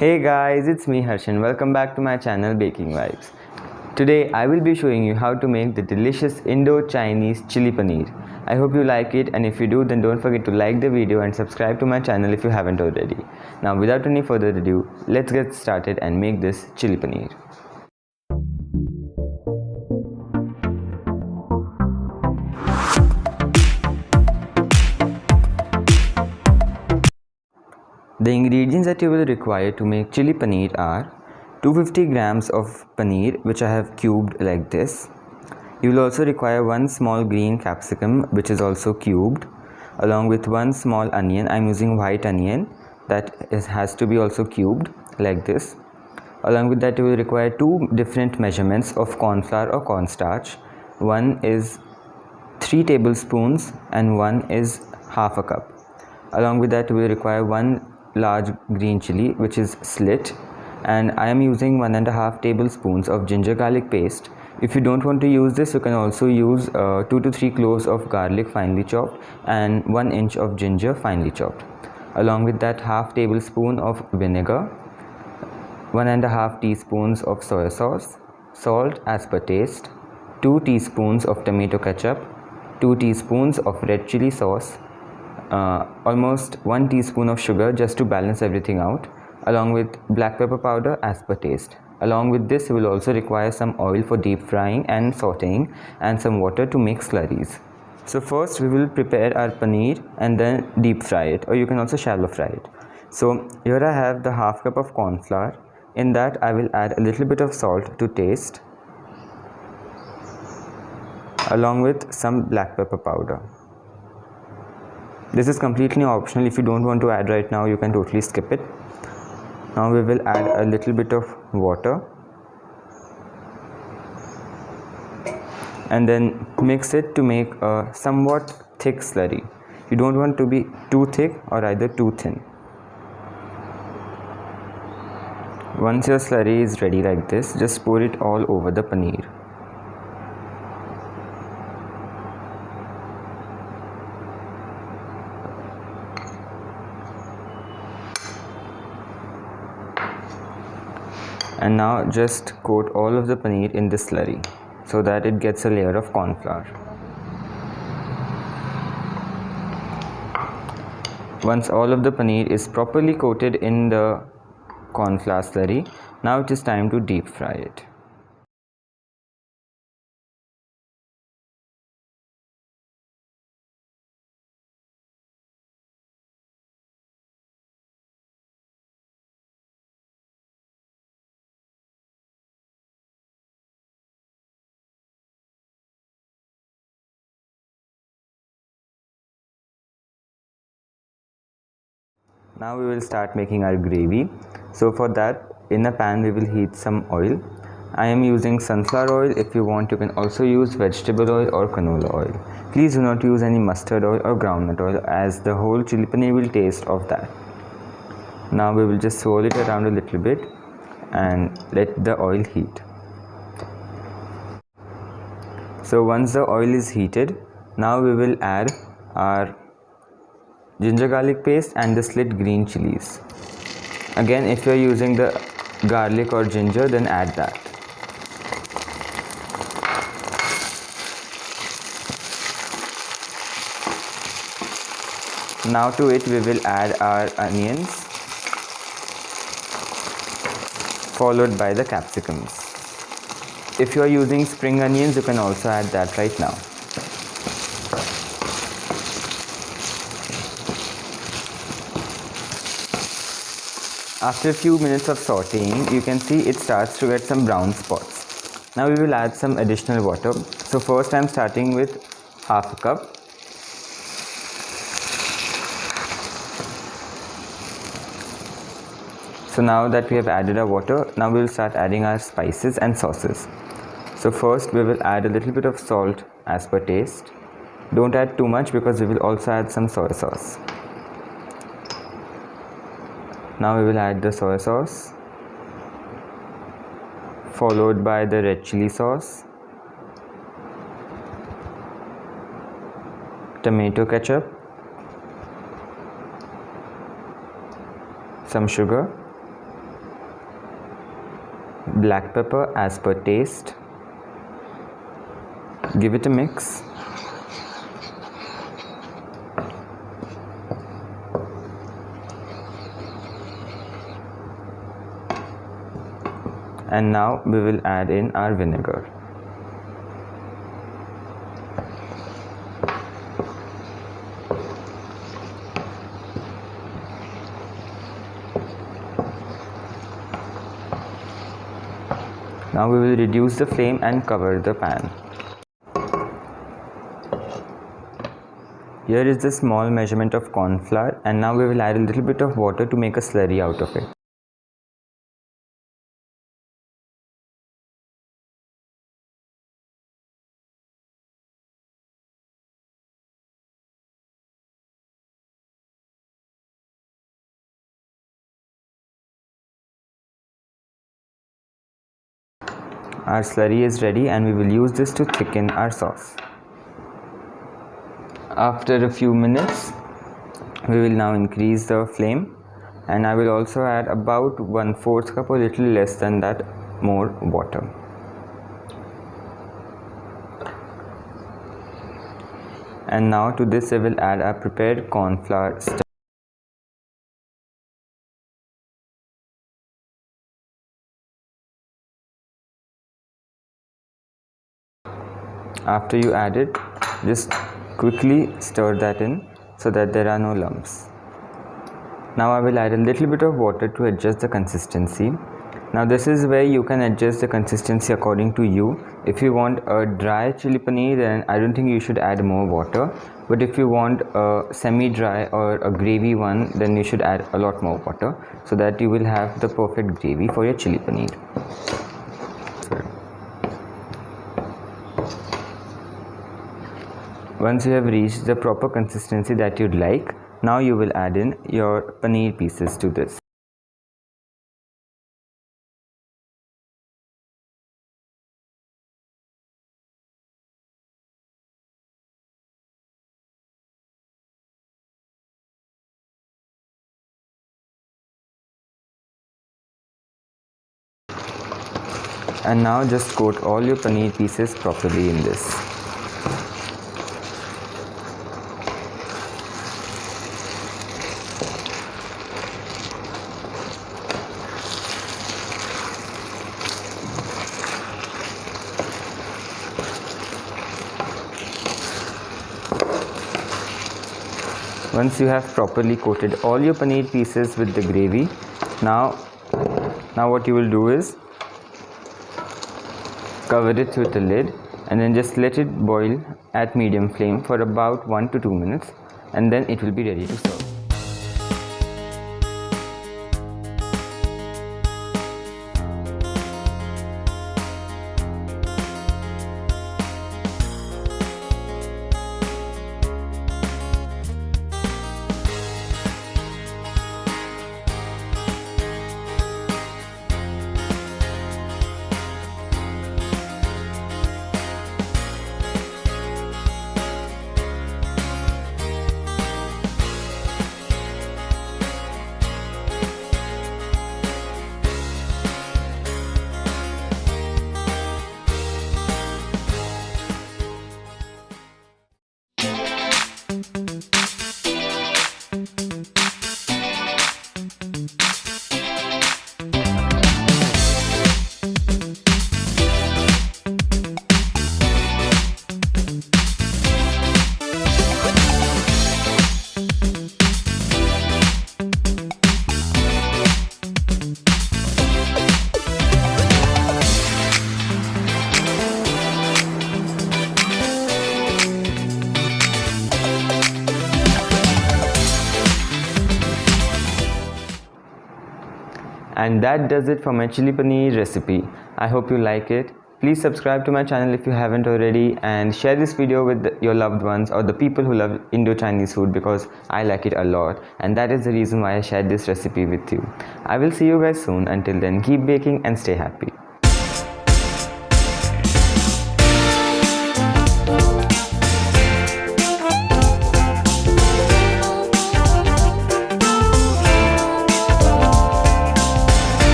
Hey guys, it's me Harshan. Welcome back to my channel Baking Vibes. Today I will be showing you how to make the delicious Indo-Chinese chili paneer. I hope you like it, and if you do, then don't forget to like the video and subscribe to my channel if you haven't already. Now without any further ado, let's get started and make this chili paneer. The ingredients that you will require to make chili paneer are 250 grams of paneer, which I have cubed like this. You will also require one small green capsicum, which is also cubed, along with one small onion. I'm using white onion has to be also cubed like this. Along with that, you will require two different measurements of cornflour or cornstarch. One is 3 tablespoons and one is half a cup. Along with that, you will require one large green chili, which is slit, and I am using 1.5 tablespoons of ginger garlic paste. If you don't want to use this, you can also use 2 to 3 cloves of garlic finely chopped and 1 inch of ginger finely chopped. Along with that, half tablespoon of vinegar, 1.5 teaspoons of soya sauce, salt as per taste, 2 teaspoons of tomato ketchup, 2 teaspoons of red chili sauce, almost 1 teaspoon of sugar just to balance everything out, along with black pepper powder as per taste. Along with this, you will also require some oil for deep frying and sautéing, and some water to make slurries. So first we will prepare our paneer and then deep fry it, or you can also shallow fry it. So here I have the half cup of corn flour. In that I will add a little bit of salt to taste, along with some black pepper powder. This is completely optional. If you don't want to add right now, you can totally skip it. Now we will add a little bit of water and then mix it to make a somewhat thick slurry. You don't want to be too thick or either too thin. Once your slurry is ready like this, just pour it all over the paneer. And now just coat all of the paneer in this slurry so that it gets a layer of corn flour. Once all of the paneer is properly coated in the corn flour slurry, now it is time to deep fry it. Now we will start making our gravy. So for that, in a pan we will heat some oil. I am using sunflower oil. If you want, you can also use vegetable oil or canola oil. Please do not use any mustard oil or groundnut oil, as the whole chili paneer will taste of that. Now we will just swirl it around a little bit and let the oil heat. So once the oil is heated, now we will add our ginger garlic paste and the slit green chilies. Again, if you are using the garlic or ginger, then add that. Now to it we will add our onions, followed by the capsicums. If you are using spring onions, you can also add that right now. After a few minutes of sautéing, you can see it starts to get some brown spots. Now we will add some additional water. So first I am starting with half a cup. So now that we have added our water, now we will start adding our spices and sauces. So first we will add a little bit of salt as per taste. Don't add too much because we will also add some soy sauce. Now we will add the soy sauce, followed by the red chili sauce, tomato ketchup, some sugar, black pepper as per taste. Give it a mix. And now we will add in our vinegar. Now we will reduce the flame and cover the pan. Here is the small measurement of corn flour, and now we will add a little bit of water to make a slurry out of it. Our slurry is ready and we will use this to thicken our sauce. After a few minutes, we will now increase the flame, and I will also add about 1/4 cup or little less than that more water. And now to this I will add our prepared corn flour stir. After you add it, just quickly stir that in so that there are no lumps. Now I will add a little bit of water to adjust the consistency. Now this is where you can adjust the consistency according to you. If you want a dry chili paneer, then I don't think you should add more water. But if you want a semi-dry or a gravy one, then you should add a lot more water so that you will have the perfect gravy for your chili paneer. Once you have reached the proper consistency that you'd like, now you will add in your paneer pieces to this. And now just coat all your paneer pieces properly in this. Once you have properly coated all your paneer pieces with the gravy, now what you will do is cover it with a lid and then just let it boil at medium flame for about 1 to 2 minutes, and then it will be ready to serve. And that does it for my chili paneer recipe. I hope you like it. Please subscribe to my channel if you haven't already, and share this video with your loved ones or the people who love Indo-Chinese food, because I like it a lot, and that is the reason why I shared this recipe with you. I will see you guys soon. Until then, keep baking and stay happy.